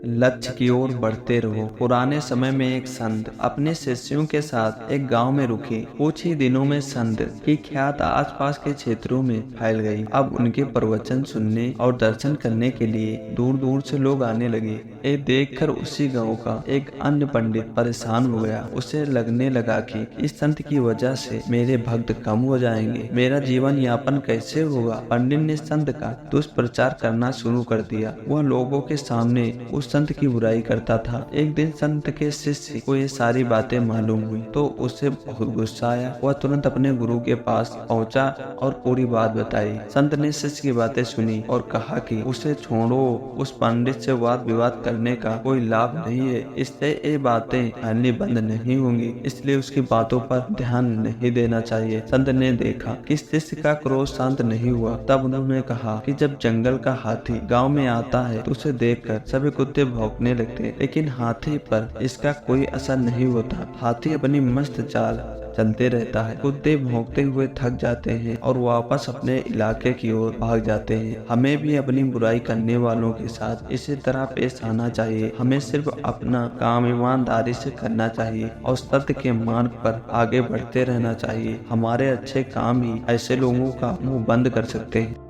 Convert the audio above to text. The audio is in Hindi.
लक्ष्य की ओर बढ़ते रहो। पुराने समय में एक संत अपने शिष्यों के साथ एक गांव में रुके। कुछ ही दिनों में संत की ख्यात आसपास के क्षेत्रों में फैल गई। अब उनके प्रवचन सुनने और दर्शन करने के लिए दूर दूर से लोग आने लगे। ये देखकर उसी गांव का एक अन्य पंडित परेशान हो गया। उसे लगने लगा कि इस संत की वजह से मेरे भक्त कम हो जाएंगे, मेरा जीवन यापन कैसे होगा। पंडित ने संत का दुष्प्रचार करना शुरू कर दिया। वह लोगों के सामने उस संत की बुराई करता था। एक दिन संत के शिष्य को ये सारी बातें मालूम हुई तो उसे बहुत गुस्सा आया। वह तुरंत अपने गुरु के पास पहुंचा और पूरी बात बताई। संत ने शिष्य की बातें सुनी और कहा कि उसे छोड़ो, उस पंडित से वाद विवाद करने का कोई लाभ नहीं है। इससे ये बातें फैलनी बंद नहीं होंगी, इसलिए उसकी बातों पर ध्यान नहीं देना चाहिए। संत ने देखा कि शिष्य का क्रोध शांत नहीं हुआ। तब उन्होंने कहा कि जब जंगल का हाथी गांव में आता है तो उसे देखकर सभी कुत्ते भौंकने लगते हैं, लेकिन हाथी पर इसका कोई असर नहीं होता। हाथी अपनी मस्त चाल चलते रहता है। कुत्ते भौंकते हुए थक जाते हैं और वापस अपने इलाके की ओर भाग जाते हैं। हमें भी अपनी बुराई करने वालों के साथ इसी तरह पेश आना चाहिए। हमें सिर्फ अपना काम ईमानदारी से करना चाहिए और सत्य के मार्ग पर आगे बढ़ते रहना चाहिए। हमारे अच्छे काम ही ऐसे लोगों का मुंह बंद कर सकते हैं।